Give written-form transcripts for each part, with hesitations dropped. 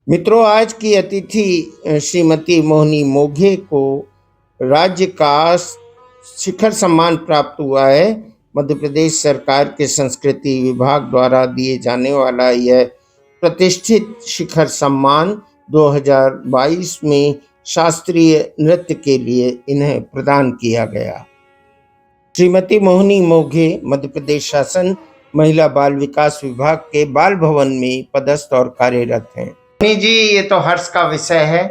मित्रों, आज की अतिथि श्रीमती मोहिनी मोघे को राज्य का शिखर सम्मान प्राप्त हुआ है। मध्य प्रदेश सरकार के संस्कृति विभाग द्वारा दिए जाने वाला यह प्रतिष्ठित शिखर सम्मान 2022 में शास्त्रीय नृत्य के लिए इन्हें प्रदान किया गया। श्रीमती मोहिनी मोघे मध्य प्रदेश शासन महिला बाल विकास विभाग के बाल भवन में पदस्थ और कार्यरत हैं। मोहिनी जी, ये तो हर्ष का विषय है।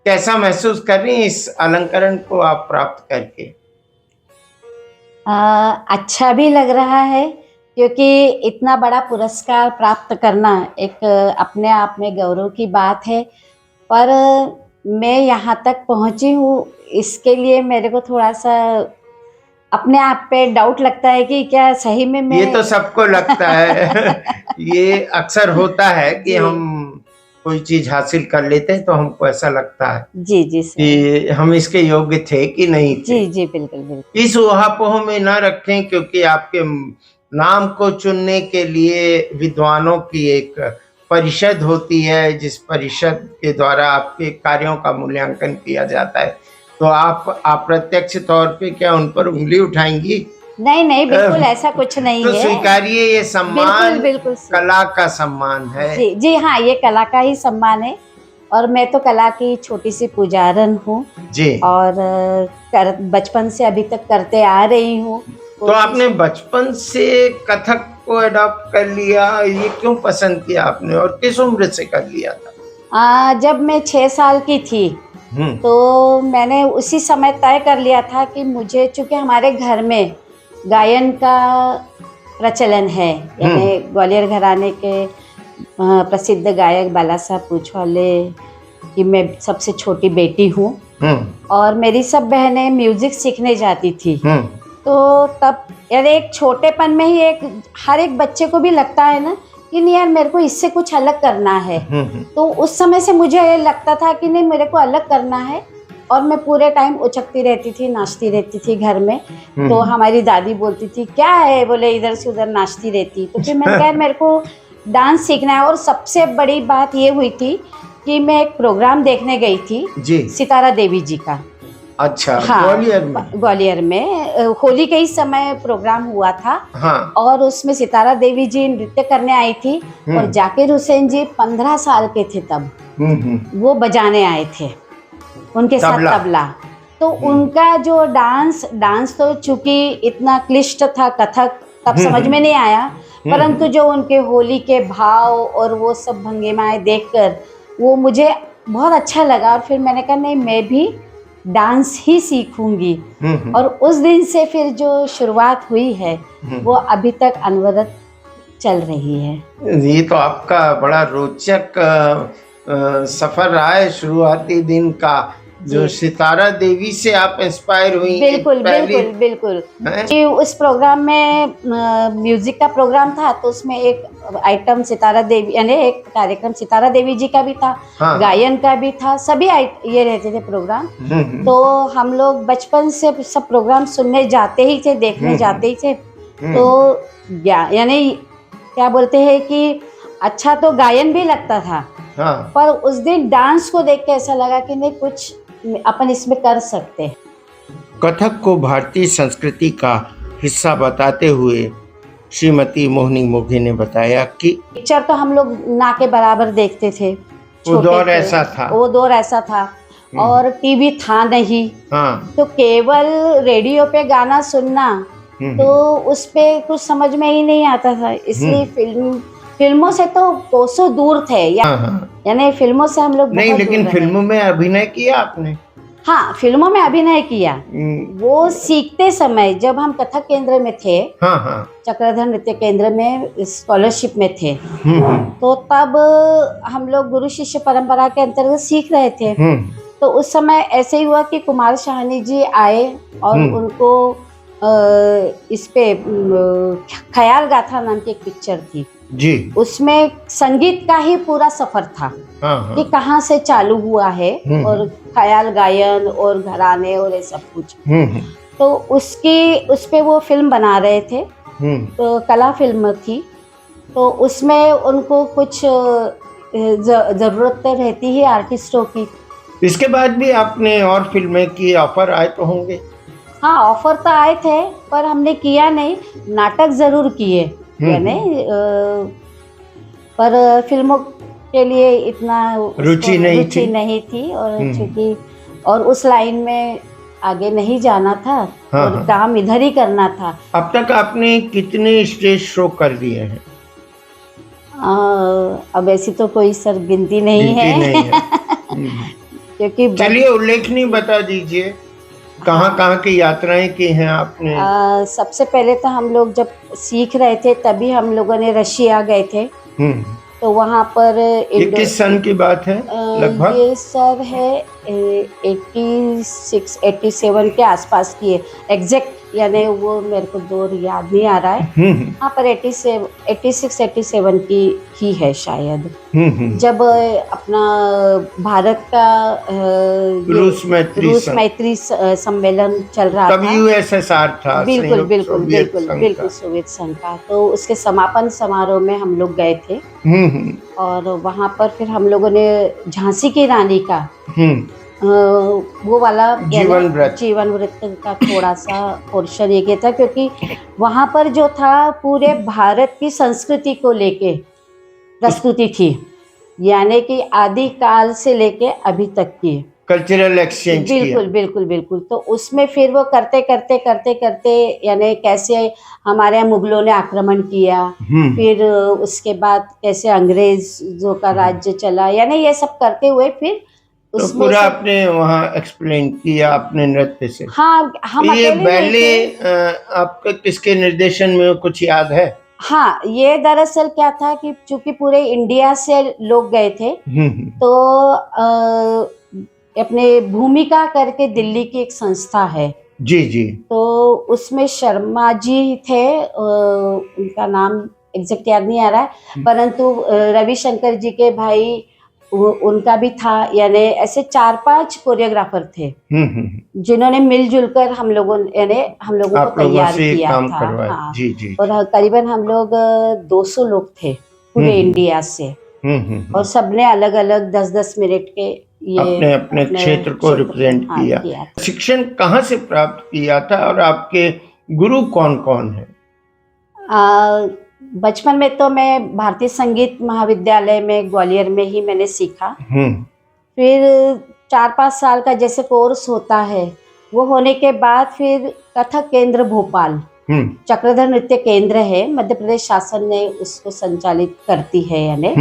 कैसा महसूस कर रही हैं इस अलंकरण को आप प्राप्त करके? अच्छा भी लग रहा है, क्योंकि इतना बड़ा पुरस्कार प्राप्त करना एक अपने आप में गौरव की बात है। पर मैं यहाँ तक पहुँची हूँ, इसके लिए मेरे को थोड़ा सा अपने आप पे डाउट लगता है कि क्या सही में मैं ये तो सबको लगता है ये अक्सर होता है कि हम कोई चीज हासिल कर लेते हैं तो हमको ऐसा लगता है जी जी कि हम इसके योग्य थे कि नहीं थे। जी जी बिल्कुल बिल्कुल। इस ऊहापोह में न रखें, क्योंकि आपके नाम को चुनने के लिए विद्वानों की एक परिषद होती है, जिस परिषद के द्वारा आपके कार्यों का मूल्यांकन किया जाता है। तो आप अप्रत्यक्ष तौर पे क्या उन पर उंगली उठाएंगी? नहीं नहीं, बिल्कुल ऐसा कुछ नहीं तो है। स्वीकारिए, ये सम्मान बिल्कुल कला का सम्मान है। जी जी हाँ, ये कला का ही सम्मान है और मैं तो कला की छोटी सी पुजारन हूँ जी। और बचपन से अभी तक करते आ रही हूँ। तो आपने बचपन से कथक को अडॉप्ट कर लिया, ये क्यों पसंद किया आपने और किस उम्र से कर लिया था? जब मैं 6 साल की थी तो मैंने उसी समय तय कर लिया था कि मुझे, चूँकि हमारे घर में गायन का प्रचलन है, यानी ग्वालियर घराने के प्रसिद्ध गायक बाला साहब पूछवाले की मैं सबसे छोटी बेटी हूँ और मेरी सब बहनें म्यूजिक सीखने जाती थी। तो तब यार एक छोटेपन में ही हर एक बच्चे को भी लगता है ना कि नहीं यार, मेरे को इससे कुछ अलग करना है। तो उस समय से मुझे ये लगता था कि नहीं, मेरे को अलग करना है और मैं पूरे टाइम उचकती रहती थी, नाचती रहती थी घर में। तो हमारी दादी बोलती थी क्या है, बोले इधर से उधर नाचती रहती। तो फिर मैंने कहा मेरे को डांस सीखना है। और सबसे बड़ी बात ये हुई थी कि मैं एक प्रोग्राम देखने गई थी जी, सितारा देवी जी का। अच्छा, हाँ, ग्वालियर में होली के ही समय प्रोग्राम हुआ था। हाँ। और उसमें सितारा देवी जी नृत्य करने आई थी और जाकिर हुसैन जी 15 साल के थे तब, वो बजाने आए थे उनके साथ तबला। तो उनका जो डांस तो चूंकि इतना क्लिष्ट था कथक, तब समझ में नहीं आया, परंतु जो उनके होली के भाव और वो सब भंगिमाएं देखकर वो मुझे बहुत अच्छा लगा। और फिर मैंने कहा नहीं, मैं भी डांस ही सीखूंगी। और उस दिन से फिर जो शुरुआत हुई है वो अभी तक अनवरत चल रही है। ये तो आपका बड़ा रोचक सफर रहा है शुरुआती दिन का, जो सितारा देवी से आप इंस्पायर हुई। बिल्कुल बिल्कुल बिल्कुल। कि उस प्रोग्राम में म्यूजिक का प्रोग्राम था, तो उसमें एक आइटम सितारा देवी, यानी एक कार्यक्रम सितारा देवी जी का भी था। हाँ। गायन का भी था, सभी ये रहते थे प्रोग्राम। तो हम लोग बचपन से सब प्रोग्राम सुनने जाते ही थे, देखने जाते ही थे। तो यानी क्या बोलते हैं कि अच्छा तो गायन भी लगता था। हाँ। पर उस दिन डांस को देख के ऐसा लगा कि नहीं, कुछ अपन इसमें कर सकते हैं। कथक को भारतीय संस्कृति का हिस्सा बताते हुए श्रीमती मोहिनी मोघे ने बताया कि पिक्चर तो हम लोग ना के बराबर देखते थे, वो दौर ऐसा था, वो दौर ऐसा था। और टीवी था नहीं। हाँ। तो केवल रेडियो पे गाना सुनना, तो उस पे कुछ समझ में ही नहीं आता था, इसलिए फिल्मों से तो कोसों दूर थे। यानी फिल्मों से हम लोग नहीं, लेकिन फिल्मों में अभिनय किया आपने? हाँ, फिल्मों में अभिनय किया। वो सीखते समय जब हम कथक केंद्र में थे, हाँ, चक्रधर नृत्य केंद्र में स्कॉलरशिप में थे, तो तब हम लोग गुरु शिष्य परंपरा के अंतर्गत सीख रहे थे। तो उस समय ऐसे ही हुआ कि कुमार शाहनी जी आए और उनको इस पे ख्याल गाथा नाम की एक पिक्चर थी जी, उसमें संगीत का ही पूरा सफर था। हाँ। कि कहाँ से चालू हुआ है और ख्याल गायन और घराने और ये सब कुछ। तो उस पे वो फिल्म बना रहे थे। तो कला फिल्म थी, तो उसमें उनको कुछ ज़रूरत तो रहती ही आर्टिस्टों की। इसके बाद भी आपने और फिल्में की, ऑफर आए तो होंगे? हाँ, ऑफ़र तो आए थे, पर हमने किया नहीं, नाटक ज़रूर किए, यानी पर फ़िल्मों के लिए इतना रुचि नहीं थी। नहीं थी, और चूँकि और उस लाइन में आगे नहीं जाना था, हाँ, और हाँ। काम इधर ही करना था। अब तक आपने कितने स्टेज शो कर दिए हैं? अब ऐसी तो कोई सर गिनती नहीं गिनती है। नहीं है। क्योंकि चलिए उल्लेखनीय बता दीजिए, कहाँ-कहाँ की यात्राएं की हैं आपने? सबसे पहले तो हम लोग जब सीख रहे थे तभी हम लोगों ने रशिया गए थे, हम्म, तो वहाँ पर ये किस सन की बात है लगभग? ये सर है 86 87 के आसपास की है, एग्जैक्ट यानी वो मेरे को दौर याद नहीं आ रहा है। हाँ, पर 86 87 की ही है शायद, जब अपना भारत का ये रूस मैत्री सम्मेलन चल रहा तब था। यूएसएसआर था, बिल्कुल संयुक्त बिल्कुल सोवियत बिल्कुल संघ बिल्कुल का। सोवियत संघ का, तो उसके समापन समारोह में हम लोग गए थे, और वहाँ पर फिर हम लोगों ने झांसी की रानी का वो वाला जीवन वृत्त का थोड़ा सा पोर्शन ये किया था, क्योंकि वहाँ पर जो था पूरे भारत की संस्कृति को लेके प्रस्तुति थी, यानी कि आदि काल से लेके अभी तक की कल्चरल एक्सचेंज किया। बिल्कुल बिल्कुल बिल्कुल। तो उसमें फिर वो करते करते करते करते, यानी कैसे हमारे यहाँ मुगलों ने आक्रमण किया, फिर उसके बाद कैसे अंग्रेजों का राज्य चला, यानी ये सब करते हुए फिर तो पूरा आपने वहाँ एक्सप्लेन किया अपने नृत्य से। हाँ, हम ये अकेले बैले आपका किसके निर्देशन में कुछ याद है? हाँ, ये दरअसल क्या था कि चूंकि पूरे इंडिया से लोग गए थे, तो अपने भूमिका करके दिल्ली की एक संस्था है, जी जी, तो उसमें शर्मा जी थे, उनका नाम एग्जैक्ट याद नहीं आ रहा है, परंतु रविशंकर जी के भाई उनका भी था, यानी ऐसे 4-5 कोरियोग्राफर थे जिन्होंने मिलजुल कर हम लोगों को तैयार किया था। हाँ, जी जी, और करीबन हम लोग 200 लोग थे पूरे इंडिया से, और सबने अलग अलग 10-10 मिनट के ये अपने क्षेत्र को रिप्रेजेंट किया। शिक्षण कहाँ से प्राप्त किया था और आपके गुरु कौन कौन है? बचपन में तो मैं भारतीय संगीत महाविद्यालय में ग्वालियर में ही मैंने सीखा। फिर 4-5 साल का जैसे कोर्स होता है, वो होने के बाद फिर कथक केंद्र भोपाल, चक्रधर नृत्य केंद्र है, मध्य प्रदेश शासन ने उसको संचालित करती है, यानी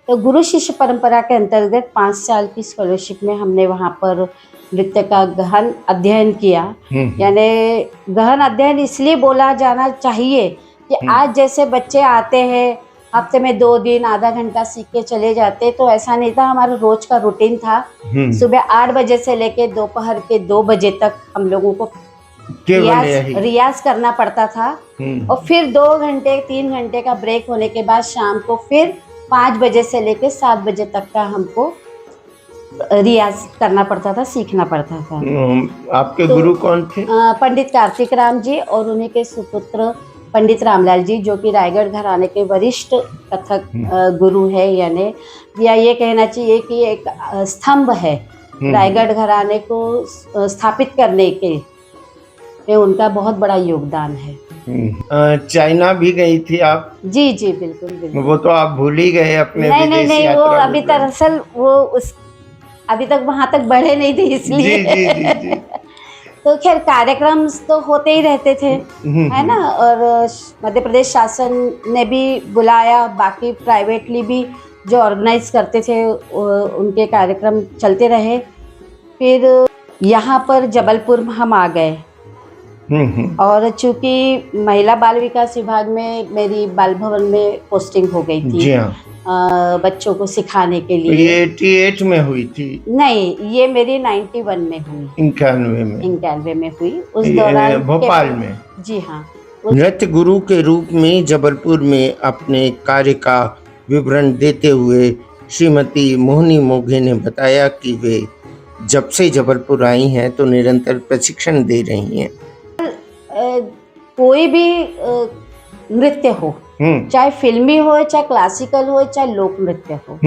तो गुरु शिष्य परंपरा के अंतर्गत 5 साल की स्कॉलरशिप में हमने वहाँ पर नृत्य का गहन अध्ययन किया। यानी गहन अध्ययन इसलिए बोला जाना चाहिए कि आज जैसे बच्चे आते हैं, हफ्ते में 2 दिन आधा घंटा सीख के चले जाते, तो ऐसा नहीं था। हमारा रोज का रूटीन था, सुबह 8 बजे से लेके दोपहर के 2 बजे तक हम लोगों को रियाज करना पड़ता था, और फिर 2 घंटे 3 घंटे का ब्रेक होने के बाद शाम को फिर 5 बजे से लेके 7 बजे तक का हमको रियाज करना पड़ता था, सीखना पड़ता था। आपके गुरु कौन थे? पंडित कार्तिक राम जी और उन्हीं के सुपुत्र पंडित रामलाल जी, जो कि रायगढ़ घराने के वरिष्ठ कथक गुरु है, यानी या ये कहना चाहिए कि एक स्तंभ है रायगढ़ घराने को स्थापित करने के में उनका बहुत बड़ा योगदान है। चाइना भी गई थी आप? जी जी बिल्कुल बिल्कुल। वो तो आप भूल ही गए अपने नहीं, वो अभी दरअसल वो अभी तक वहां तक बढ़े नहीं थे, इसलिए। जी। तो खैर कार्यक्रम तो होते ही रहते थे, है ना, और मध्य प्रदेश शासन ने भी बुलाया, बाकी प्राइवेटली भी जो ऑर्गेनाइज करते थे उनके कार्यक्रम चलते रहे। फिर यहाँ पर जबलपुर हम आ गए, और चूंकि महिला बाल विकास विभाग में मेरी बाल भवन में पोस्टिंग हो गई थी। जी हाँ। बच्चों को सिखाने के लिए। ये 88 में हुई थी? नहीं, ये मेरी 91 में हुई। 91 में हुई। उस दौरान भोपाल में? जी हाँ। नृत्य गुरु के रूप में जबलपुर में अपने कार्य का विवरण देते हुए श्रीमती मोहिनी मोघे ने बताया कि वे जब से जबलपुर आई हैं तो निरंतर प्रशिक्षण दे रही हैं। कोई भी नृत्य हो, चाहे फिल्मी हो, चाहे क्लासिकल हो, चाहे लोक नृत्य हो,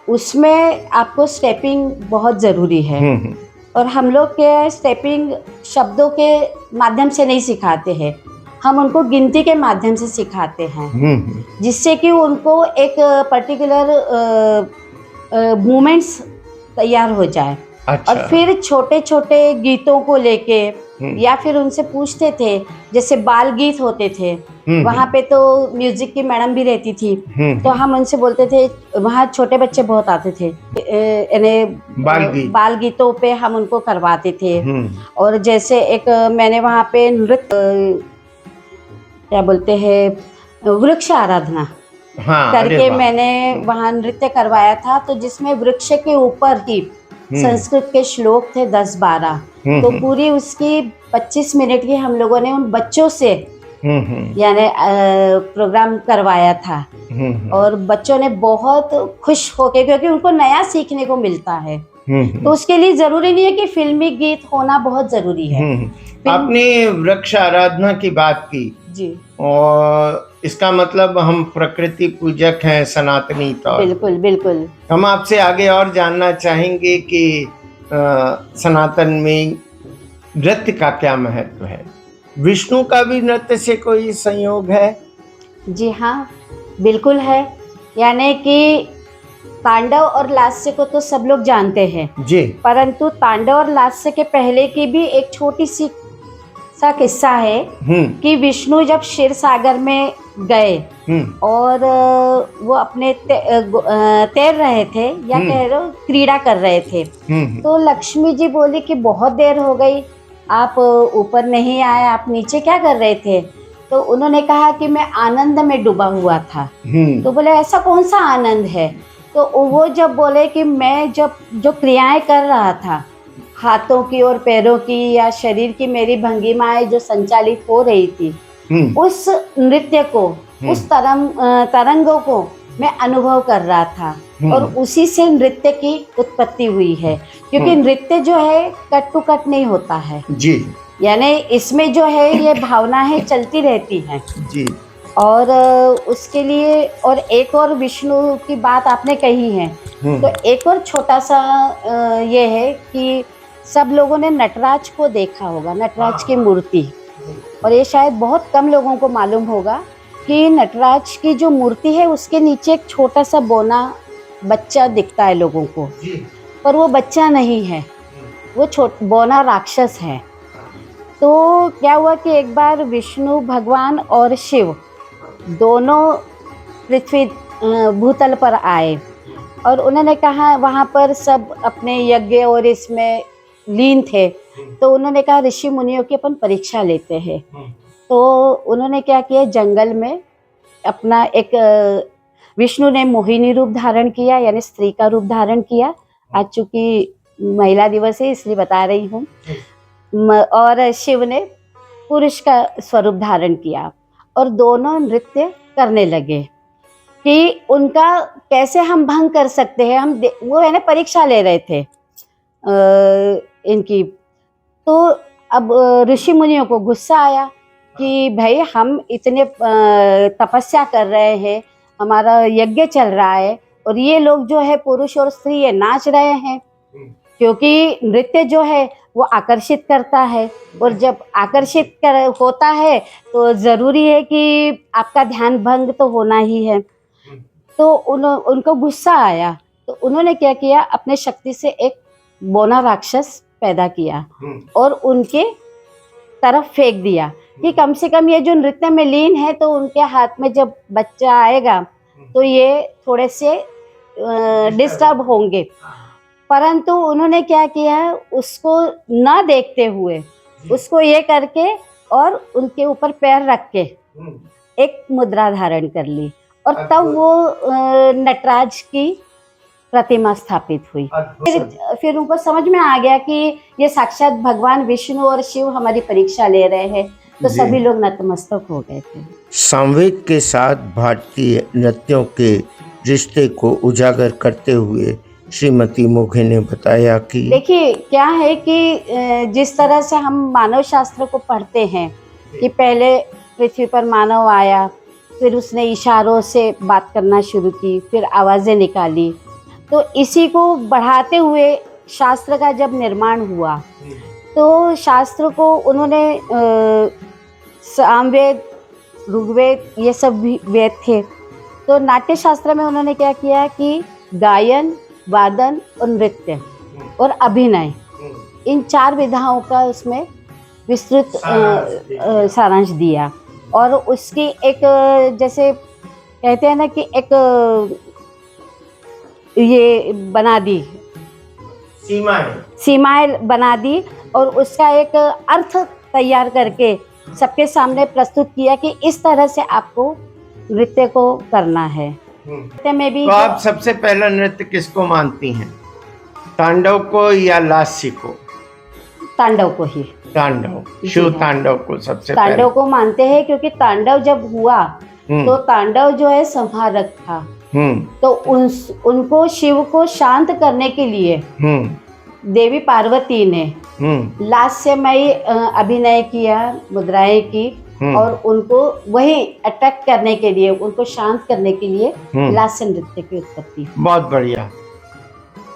उसमें आपको स्टेपिंग बहुत ज़रूरी है। और हम लोग के स्टेपिंग शब्दों के माध्यम से नहीं सिखाते हैं, हम उनको गिनती के माध्यम से सिखाते हैं, जिससे कि उनको एक पर्टिकुलर मूवमेंट्स तैयार हो जाए। अच्छा। और फिर छोटे छोटे गीतों को लेके या फिर उनसे पूछते थे, जैसे बाल गीत होते थे, वहाँ पे तो म्यूजिक की मैडम भी रहती थी, तो हम उनसे बोलते थे, वहाँ छोटे बच्चे बहुत आते थे, बाल गीतों पे हम उनको करवाते थे। और जैसे एक मैंने वहाँ पे नृत्य क्या बोलते हैं, वृक्ष आराधना करके मैंने वहाँ नृत्य करवाया था, तो जिसमें वृक्ष के ऊपर ही संस्कृत के श्लोक थे 10-12, तो पूरी उसकी 25 मिनट की हम लोगों ने उन बच्चों से यानी प्रोग्राम करवाया था। और बच्चों ने बहुत खुश होके, क्योंकि उनको नया सीखने को मिलता है, तो उसके लिए जरूरी नहीं है कि फिल्मी गीत होना बहुत जरूरी है। आपने वृक्ष आराधना की बात की जी, और इसका मतलब हम प्रकृति पूजक हैं सनातनी तौर। बिल्कुल बिल्कुल। हम आपसे आगे और जानना चाहेंगे कि सनातन में नृत्य का क्या महत्व है। विष्णु का भी नृत्य से कोई संयोग है? जी हाँ, बिल्कुल है। यानी कि तांडव और लास्य को तो सब लोग जानते हैं जी, परंतु तांडव और लास्य के पहले की भी एक छोटी सी सा किस्सा है कि विष्णु जब क्षीर सागर में गए और वो अपने तैर रहे थे, या कह लो क्रीड़ा कर रहे थे, तो लक्ष्मी जी बोली कि बहुत देर हो गई, आप ऊपर नहीं आए, आप नीचे क्या कर रहे थे? तो उन्होंने कहा कि मैं आनंद में डूबा हुआ था। तो बोले ऐसा कौन सा आनंद है? तो वो जब बोले कि मैं जब जो क्रियाएं कर रहा था, हाथों की और पैरों की या शरीर की मेरी भंगिमाएं जो संचालित हो रही थी, उस नृत्य को, उस तरंगों को मैं अनुभव कर रहा था, और उसी से नृत्य की उत्पत्ति हुई है। क्योंकि नृत्य जो है कट टू कट नहीं होता है जी, यानी इसमें जो है ये भावनाएं चलती रहती हैं जी। और उसके लिए, और एक और विष्णु की बात आपने कही है, तो एक और छोटा सा ये है कि सब लोगों ने नटराज को देखा होगा, नटराज की मूर्ति, और ये शायद बहुत कम लोगों को मालूम होगा कि नटराज की जो मूर्ति है उसके नीचे एक छोटा सा बौना बच्चा दिखता है लोगों को, पर वो बच्चा नहीं है, वो बौना राक्षस है। तो क्या हुआ कि एक बार विष्णु भगवान और शिव दोनों पृथ्वी भूतल पर आए, और उन्होंने कहा, वहाँ पर सब अपने यज्ञ और इसमें लीन थे, तो उन्होंने कहा ऋषि मुनियों की अपन परीक्षा लेते हैं। तो उन्होंने क्या किया, जंगल में अपना एक विष्णु ने मोहिनी रूप धारण किया, यानी स्त्री का रूप धारण किया। आज चूंकि महिला दिवस है इसलिए बता रही हूँ। और शिव ने पुरुष का स्वरूप धारण किया, और दोनों नृत्य करने लगे कि उनका कैसे हम भंग कर सकते हैं। वो है ना परीक्षा ले रहे थे इनकी। तो अब ऋषि मुनियों को गुस्सा आया कि भाई हम इतने तपस्या कर रहे हैं, हमारा यज्ञ चल रहा है, और ये लोग जो है पुरुष और स्त्री ये नाच रहे हैं, क्योंकि नृत्य जो है वो आकर्षित करता है, और जब आकर्षित होता है तो ज़रूरी है कि आपका ध्यान भंग तो होना ही है। तो उनको गुस्सा आया, तो उन्होंने क्या किया, अपने शक्ति से एक बौना राक्षस पैदा किया और उनके तरफ फेंक दिया कि कम से कम ये जो नृत्य में लीन है, तो उनके हाथ में जब बच्चा आएगा तो ये थोड़े से डिस्टर्ब होंगे। परंतु उन्होंने क्या किया, उसको ना देखते हुए उसको ये करके और उनके ऊपर पैर रख के एक मुद्रा धारण कर ली, और तब वो नटराज की प्रतिमा स्थापित हुई। फिर उनको समझ में आ गया कि ये साक्षात भगवान विष्णु और शिव हमारी परीक्षा ले रहे हैं, तो सभी लोग नतमस्तक हो गए थे। संवेद के साथ भारतीय नृत्यों के रिश्ते को उजागर करते हुए श्रीमती मोघे ने बताया कि देखिए क्या है कि जिस तरह से हम मानव शास्त्र को पढ़ते हैं कि पहले पृथ्वी पर मानव आया, फिर उसने इशारों से बात करना शुरू की, फिर आवाज़ें निकाली। तो इसी को बढ़ाते हुए शास्त्र का जब निर्माण हुआ, तो शास्त्र को उन्होंने सामवेद, ऋग्वेद, ये सब भी वेद थे। तो नाट्य शास्त्र में उन्होंने क्या किया कि गायन, वादन और नृत्य और अभिनय, इन 4 विधाओं का उसमें विस्तृत सारांश दिया। और उसकी एक जैसे कहते हैं ना कि एक ये बना दी, सीमाएं बना दी, और उसका एक अर्थ तैयार करके सबके सामने प्रस्तुत किया कि इस तरह से आपको नृत्य को करना है। नृत्य में भी तो आप सबसे पहला नृत्य किसको मानती हैं, तांडव को या लास्य को? तांडव को ही, तांडव, शिव तांडव को सबसे तांडव को मानते हैं, क्योंकि तांडव जब हुआ तो तांडव जो है संहारक था। तो उनको, शिव को शांत करने के लिए देवी पार्वती ने लास्यमयी अभिनय किया, मुद्राएं की, और उनको वही अट्रैक्ट करने के लिए, उनको शांत करने के लिए लास्य नृत्य की उत्पत्ति। बहुत बढ़िया।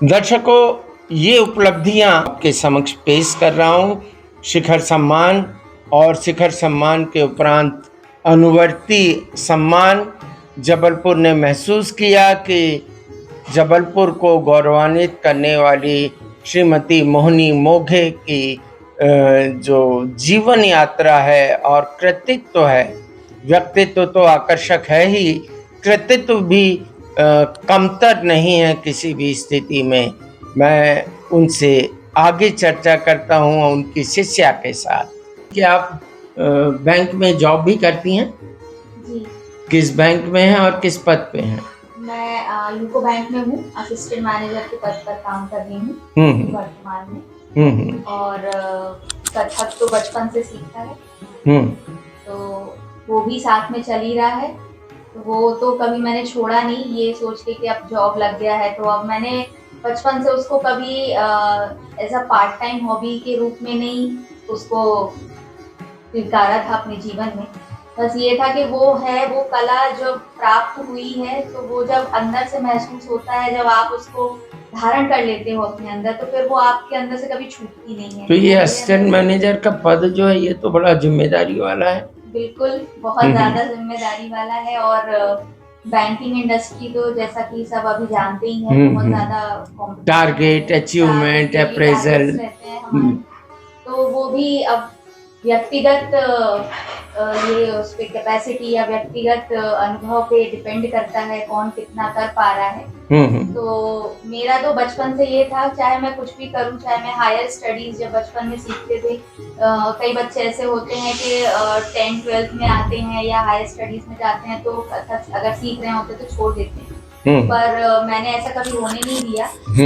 दर्शकों, ये उपलब्धियां आपके समक्ष पेश कर रहा हूँ। शिखर सम्मान और शिखर सम्मान के उपरांत अनुवर्ती सम्मान। जबलपुर ने महसूस किया कि जबलपुर को गौरवान्वित करने वाली श्रीमती मोहिनी मोघे की जो जीवन यात्रा है और कृतित्व है, व्यक्तित्व तो आकर्षक है ही, कृतित्व भी कमतर नहीं है किसी भी स्थिति में। मैं उनसे आगे चर्चा करता हूँ उनकी शिष्या के साथ। क्या आप बैंक में जॉब भी करती हैं? जी। किस बैंक में हैं और किस पद पे हैं? मैं यूको बैंक में हूँ, असिस्टेंट मैनेजर के पद पर काम कर रही हूँ वर्तमान में। और कथक तो बचपन से सीखा है, तो वो भी साथ में चल ही रहा है। तो वो तो कभी मैंने छोड़ा नहीं, ये सोच के कि अब जॉब लग गया है तो अब मैंने बचपन से उसको कभी as a part time hobby के रूप में नहीं उसको स्वीकारा था अपने जीवन में। बस ये था कि वो है, वो कला जब प्राप्त हुई है तो वो जब अंदर से महसूस होता है, जब आप उसको धारण कर लेते हो अपने अंदर, तो फिर वो आपके अंदर से कभी छूटती नहीं है। तो ये असिस्टेंट मैनेजर का पद जो है, ये तो बड़ा जिम्मेदारी वाला है। बिल्कुल, बहुत ज्यादा जिम्मेदारी वाला है। और बैंकिंग इंडस्ट्री तो जैसा कि सब अभी जानते ही हैं, बहुत ज्यादा टारगेट, अचीवमेंट, अप्रेजल रहते हैं हमारे। तो वो भी अब व्यक्तिगत ये उस पे कैपेसिटी या व्यक्तिगत अनुभव पे डिपेंड करता है कौन कितना कर पा रहा है। तो मेरा तो बचपन से ये था, चाहे मैं कुछ भी करूं, चाहे मैं हायर स्टडीज जब बचपन में सीखते थे, कई बच्चे ऐसे होते हैं कि 10th-12th में आते हैं या हायर स्टडीज में जाते हैं तो कथक अगर सीख रहे होते तो छोड़ देते हैं। पर मैंने ऐसा कभी होने नहीं दिया।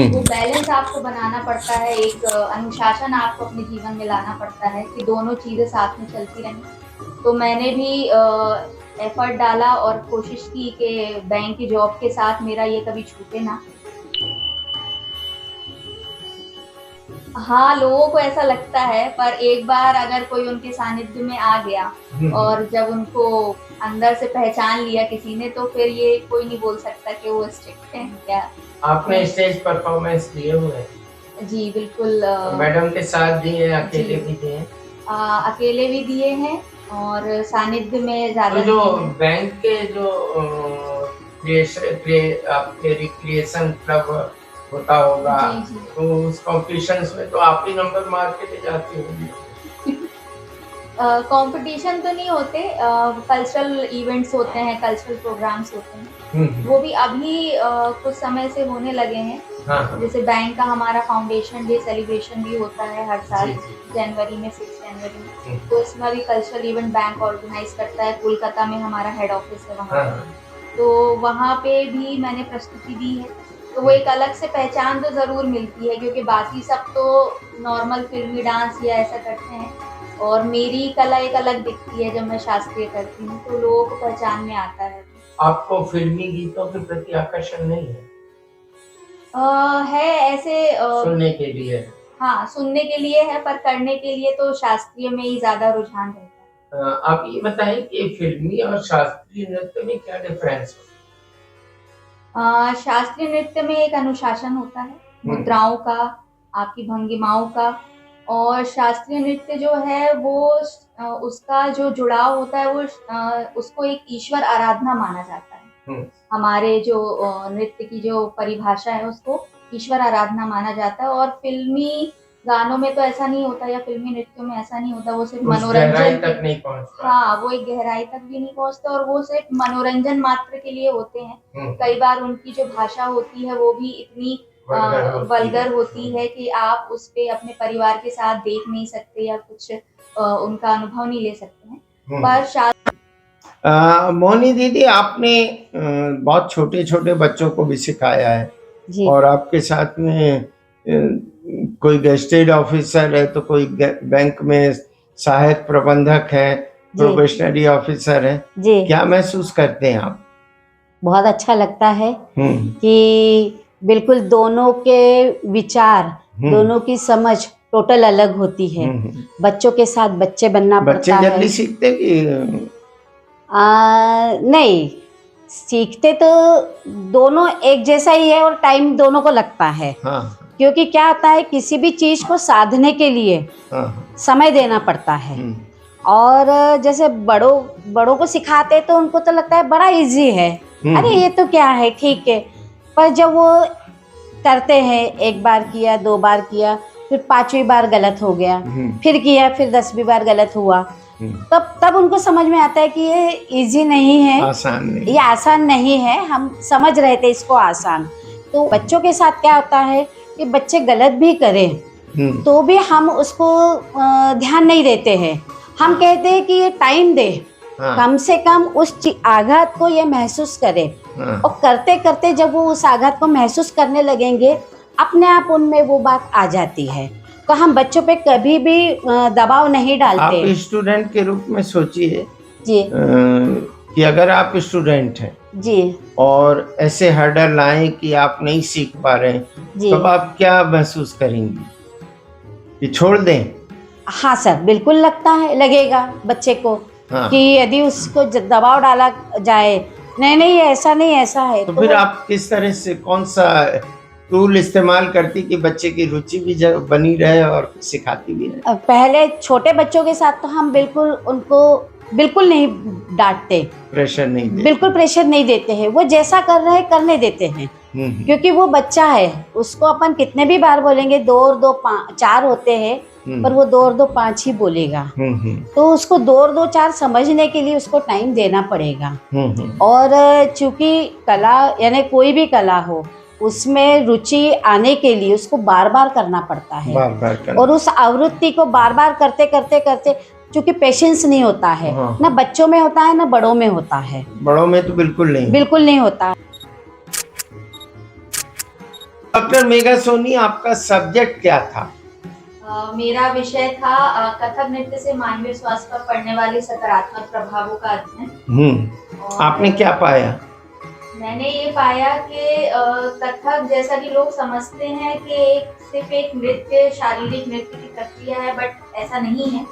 वो बैलेंस आपको बनाना पड़ता है, एक अनुशासन आपको अपने जीवन में लाना पड़ता है कि दोनों चीजें साथ में चलती रहें। तो मैंने भी एफर्ट डाला और कोशिश की कि बैंक की जॉब के साथ मेरा ये कभी छूटे ना। हाँ, लोगों को ऐसा लगता है, पर एक बार अगर कोई उनके सानिध्य में आ गया और जब उनको अंदर से पहचान लिया किसी ने, तो फिर ये कोई नहीं बोल सकता कि वो स्ट्रिक्ट है क्या। आपने स्टेज परफॉर्मेंस दिए हुए हैं? जी बिल्कुल। मैडम के साथ दिए, अकेले भी दिए? अकेले भी दिए हैं और सानिध्य में ज्यादा। तो जो बैंक के जो आपके रिक्रिएशन क्लब होता होगा, जी। तो उस कॉम्पिटिशन्स में तो आप ही नंबर मार के ले जाती होंगी। कंपटीशन तो नहीं होते, कल्चरल इवेंट्स होते हैं, कल्चरल प्रोग्राम्स होते हैं। वो भी अभी कुछ समय से होने लगे हैं। हाँ। जैसे बैंक का हमारा फाउंडेशन डे सेलिब्रेशन भी होता है हर साल जनवरी में, 6 जनवरी में। तो इसमें भी कल्चरल इवेंट बैंक ऑर्गेनाइज करता है। कोलकाता में हमारा हेड ऑफिस है वहाँ। तो वहाँ पे भी मैंने प्रस्तुति दी है। तो वो एक अलग से पहचान तो ज़रूर मिलती है, क्योंकि बाकी सब तो नॉर्मल फिल्मी डांस या ऐसा करते हैं और मेरी कला एक अलग दिखती है जब मैं शास्त्रीय करती हूँ, तो लोगों को पहचान में आता है। आपको फिल्मी गीतों के प्रति आकर्षण नहीं है? है ऐसे सुनने के लिए? हाँ, सुनने के लिए है, पर करने के लिए तो शास्त्रीय में ही ज़्यादा रुझान रहता है। आप ये बताएं कि फिल्मी और शास्त्रीय नृत्य में क्या डिफरेंस शास्त्रीय नृत्य में एक अनुशासन होता है, मुद्राओं का, आपकी भंगिमाओं का। और शास्त्रीय नृत्य जो है वो उसका जो जुड़ाव होता है वो उसको एक ईश्वर आराधना माना जाता है। हमारे जो नृत्य की जो परिभाषा है उसको ईश्वर आराधना माना जाता है। और फिल्मी गानों में तो ऐसा नहीं होता, या फिल्मी नृत्यों में ऐसा नहीं होता, वो सिर्फ मनोरंजन तक नहीं पहुंचता। हाँ, वो एक गहराई तक भी नहीं पहुंचते और वो सिर्फ मनोरंजन मात्र के लिए होते हैं। कई बार उनकी जो भाषा होती है वो भी इतनी वल्गर होती है कि आप उस पे अपने परिवार के साथ देख नहीं सकते या कुछ उनका अनुभव नहीं ले सकते हैं। पर मोहिनी दीदी, आपने बहुत छोटे छोटे बच्चों को भी सिखाया है जी। और आपके साथ में कोई गेस्टेड ऑफिसर है, तो कोई बैंक में सहायक प्रबंधक है, प्रोबेशनरी ऑफिसर है जी। क्या महसूस करते हैं आप? बहुत अच्छा लगता है कि बिल्कुल दोनों के विचार, दोनों की समझ टोटल अलग होती है। बच्चों के साथ बच्चे बनना पड़ता है। बच्चे जल्दी सीखते कि नहीं, सीखते तो दोनों एक जैसा ही है और टाइम दोनों को लगता है। क्योंकि क्या होता है, किसी भी चीज को साधने के लिए समय देना पड़ता है। और जैसे बड़ों को सिखाते तो उनको तो लगता है बड़ा इजी है, अरे ये तो क्या है, ठीक है। पर जब वो करते हैं, एक बार किया, 2 बार किया, फिर 5वीं बार गलत हो गया, फिर किया, फिर 10वीं बार गलत हुआ, तब उनको समझ में आता है कि ये इजी नहीं है, आसान नहीं। ये आसान नहीं है। हम समझ रहे थे इसको आसान। तो बच्चों के साथ क्या होता है कि बच्चे गलत भी करें तो भी हम उसको ध्यान नहीं देते हैं। हम कहते हैं कि ये टाइम दे, कम से कम उस आघात को ये महसूस करे। और करते करते जब वो उस आघात को महसूस करने लगेंगे, अपने आप उनमें वो बात आ जाती है। तो हम बच्चों पे कभी भी दबाव नहीं डालते। आप स्टूडेंट के रूप में सोचिए जी कि अगर आप स्टूडेंट हैं जी और ऐसे हर्डल आए कि आप नहीं सीख पा रहे हैं, तब आप क्या महसूस करेंगी? कि छोड़ दें? हाँ सर, बिल्कुल लगेगा बच्चे को कि यदि उसको दबाव डाला जाए, नहीं ऐसा नहीं, ऐसा है, तो फिर आप किस तरह से, कौन सा टूल इस्तेमाल करती कि बच्चे की रुचि भी बनी रहे और सिखाती भी रहे? पहले छोटे बच्चों के साथ तो हम बिल्कुल नहीं डांटते, प्रेशर नहीं देते, बिल्कुल प्रेशर नहीं देते हैं। वो जैसा कर रहे हैं करने देते हैं, क्योंकि वो बच्चा है। उसको अपन कितने भी बार बोलेंगे, 2 और 2 4 होते हैं, पर वो 2 और 2 5 ही बोलेगा। तो उसको 2 और 2 4 समझने के लिए उसको टाइम देना पड़ेगा। और चूंकि कला यानी कोई भी कला हो, उसमें रुचि आने के लिए उसको बार बार करना पड़ता है। और उस आवृत्ति को बार बार करते करते करते, चूंकि पेशेंस नहीं होता है, ना बच्चों में होता है ना बड़ों में होता है। बड़ों में तो बिल्कुल नहीं होता। डॉक्टर मेघा सोनी, आपका सब्जेक्ट क्या था? मेरा विषय था कथक नृत्य से मानवीय स्वास्थ्य पर पड़ने वाले सकारात्मक प्रभावों का अध्ययन। आपने क्या पाया? मैंने ये पाया कि कथक, जैसा कि लोग समझते हैं कि सिर्फ एक नृत्य, शारीरिक नृत्य की प्रक्रिया है, बट ऐसा नहीं है।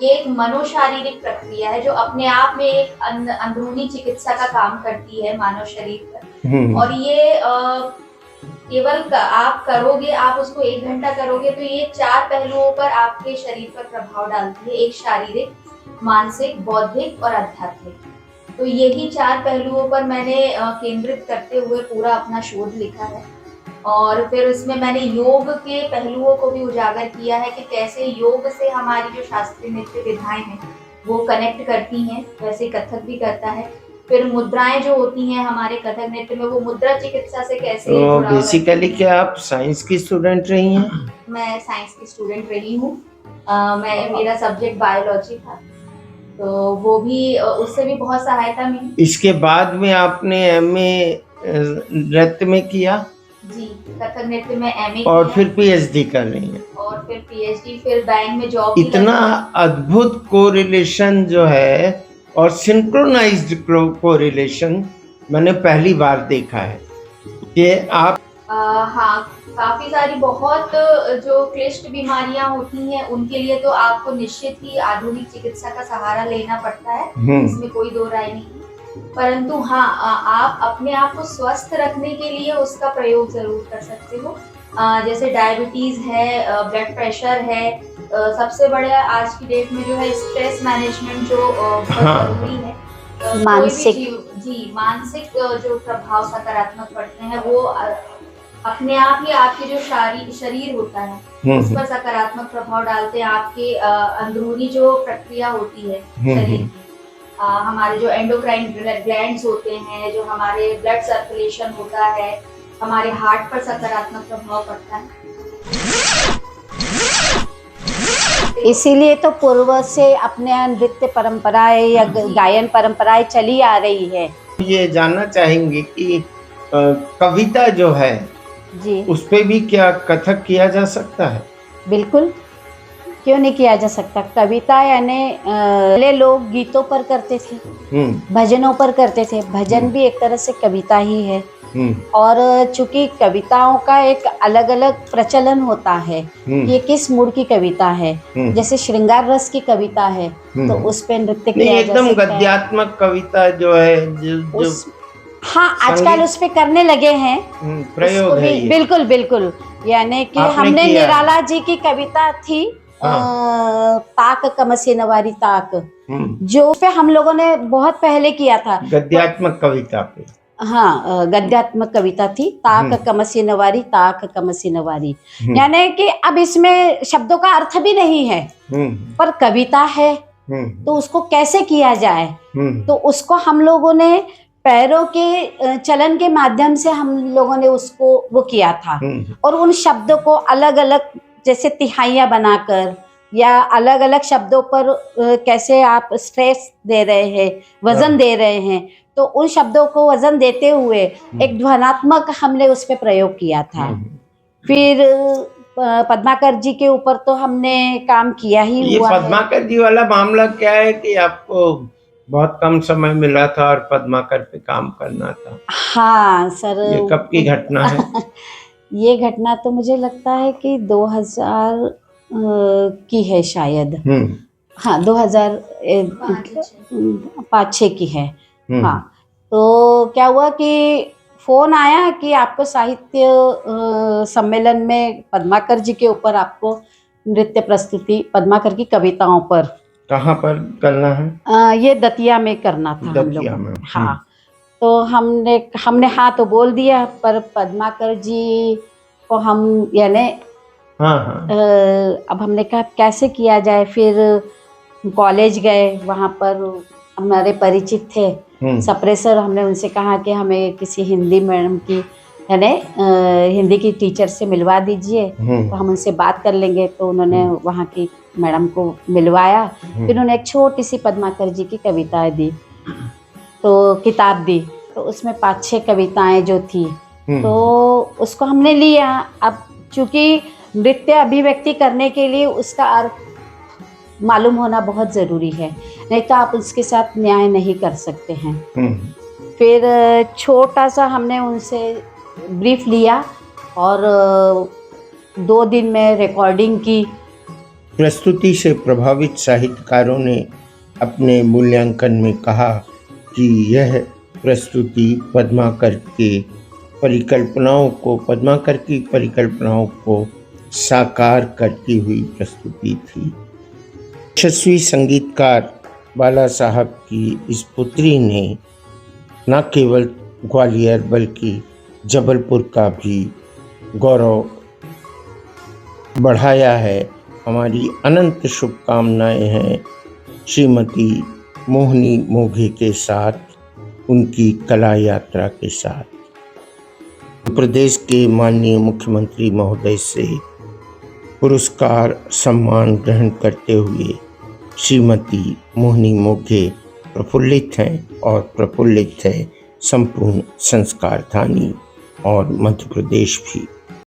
ये एक मनोशारीरिक प्रक्रिया है जो अपने आप में एक अंदरूनी चिकित्सा का काम करती है मानव शरीर पर। और ये केवल आप करोगे, आप उसको 1 घंटा करोगे तो ये 4 पहलुओं पर आपके शरीर पर प्रभाव डालती है। एक शारीरिक, मानसिक, बौद्धिक और आध्यात्मिक। तो यही 4 पहलुओं पर मैंने केंद्रित करते हुए पूरा अपना शोध लिखा है। और फिर उसमें मैंने योग के पहलुओं को भी उजागर किया है कि कैसे योग से हमारी जो शास्त्रीय नृत्य विधाएं हैं वो कनेक्ट करती हैं, वैसे कथक भी करता है। फिर मुद्राएं जो होती हैं हमारे कथक नृत्य में, वो मुद्रा चिकित्सा से कैसे तो बेसिकली क्या आप साइंस की स्टूडेंट रही हैं? मैं साइंस की स्टूडेंट रही हूँ। मेरा सब्जेक्ट बायोलॉजी था, तो वो भी उससे भी बहुत सहायता मिली। इसके बाद में आपने एमए नृत्य में किया? जी, कथक नृत्य में एमए और फिर पीएचडी कर रही हैं? और फिर पीएचडी, फिर बैंक में जॉब। इतना अद्भुत कोरिलेशन जो है और सिंक्रोनाइज्ड कोरिलेशन मैंने पहली बार देखा है कि आप हाँ, काफी सारी बहुत जो क्लिष्ट बीमारियां होती हैं उनके लिए तो आपको निश्चित ही आधुनिक चिकित्सा का सहारा लेना पड़ता है, इसमें कोई दो राय नहीं। परंतु हाँ, आप अपने आप को स्वस्थ रखने के लिए उसका प्रयोग जरूर कर सकते हो। जैसे डायबिटीज है, ब्लड प्रेशर है, सबसे बड़ा आज की डेट में जो है स्ट्रेस मैनेजमेंट जो बहुत जरूरी है। मानसिक मानसिक जो प्रभाव सकारात्मक पड़ते हैं वो अपने आप ही आपके जो शरीर होता है उस पर सकारात्मक प्रभाव डालते हैं। आपके अंदरूनी जो प्रक्रिया होती है शरीर की, हमारे जो एंडोक्राइन ग्लैंड्स होते हैं, जो हमारे ब्लड सर्कुलेशन होता है, हमारे हार्ट पर सकारात्मक प्रभाव पड़ता है। इसीलिए तो पूर्व से अपने नृत्य परंपराएं या गायन परंपराएं चली आ रही है। ये जानना चाहेंगे कि कविता जो है जी, उस पे भी क्या कथक किया जा सकता है? बिल्कुल, क्यों नहीं किया जा सकता। कविता यानी पहले लोग गीतों पर करते थे, भजनों पर करते थे। भजन भी एक तरह से कविता ही है। और चूंकि कविताओं का एक अलग अलग प्रचलन होता है, ये किस मूड की कविता है। जैसे श्रृंगार रस की कविता है तो उस पे नृत्य किया जा सकता है। एकदम गद्यात्मक कविता जो है हाँ, आजकल उस पे करने लगे हैं प्रयोग है ये। बिल्कुल बिल्कुल, यानी कि हमने निराला जी की कविता थी ताक कमसे नवारी ताक, जो पे हम लोगों ने बहुत पहले किया था गद्यात्मक कविता पे। हाँ, गद्यात्मक कविता थी ताक कमसी नवारी, ताक कमसी नवारी। यानी कि अब इसमें शब्दों का अर्थ भी नहीं है पर कविता है तो उसको कैसे किया जाए, तो उसको हम लोगों ने पैरों के चलन के माध्यम से हम लोगों ने उसको वो किया था। और उन शब्दों को अलग अलग जैसे तिहाइयाँ बनाकर या अलग अलग शब्दों पर कैसे आप स्ट्रेस दे रहे हैं, वजन दे रहे हैं, तो उन शब्दों को वजन देते हुए एक ध्वनात्मक हमने उस पर प्रयोग किया था। फिर पद्माकर जी के ऊपर तो हमने काम किया ही ये हुआ है। पद्माकर जी वाला मामला क्या है कि आपको बहुत कम समय मिला था और पद्माकर पे काम करना था? हाँ सर, ये कब की घटना है? ये घटना तो मुझे लगता है कि 2000 की है शायद। हाँ, 2005-06 की है। हाँ, तो क्या हुआ कि फोन आया कि आपको साहित्य सम्मेलन में पद्माकर जी के ऊपर आपको नृत्य प्रस्तुति पद्माकर की कविताओं पर। कहाँ पर करना है? ये दतिया में करना था हम लोग। हाँ, तो हमने हाँ तो बोल दिया, पर पद्माकर जी को हम यानी अब हमने कहा कैसे किया जाए। फिर कॉलेज गए, वहाँ पर हमारे परिचित थे सप्रेसर, हमने उनसे कहा कि हमें किसी हिंदी मैडम की यानी हिंदी की टीचर से मिलवा दीजिए तो हम उनसे बात कर लेंगे। तो उन्होंने वहाँ की मैडम को मिलवाया। फिर उन्होंने एक छोटी सी पद्माकर जी की कविताएं दी, तो किताब दी, तो उसमें 5-6 कविताएं जो थी तो उसको हमने लिया। अब चूंकि नृत्य अभिव्यक्ति करने के लिए उसका अर्थ मालूम होना बहुत ज़रूरी है, नहीं तो आप उसके साथ न्याय नहीं कर सकते हैं। फिर छोटा सा हमने उनसे ब्रीफ लिया और 2 दिन में रिकॉर्डिंग की। प्रस्तुति से प्रभावित साहित्यकारों ने अपने मूल्यांकन में कहा कि यह प्रस्तुति पद्माकर की परिकल्पनाओं को साकार करती हुई प्रस्तुति थी। यशस्वी संगीतकार बाला साहब की इस पुत्री ने न केवल ग्वालियर बल्कि जबलपुर का भी गौरव बढ़ाया है। हमारी अनंत शुभकामनाएं हैं श्रीमती मोहिनी मोघे के साथ, उनकी कला यात्रा के साथ। प्रदेश के माननीय मुख्यमंत्री महोदय से पुरस्कार सम्मान ग्रहण करते हुए श्रीमती मोहिनी मोघे प्रफुल्लित हैं और प्रफुल्लित है संपूर्ण संस्कारधानी और मध्य प्रदेश भी।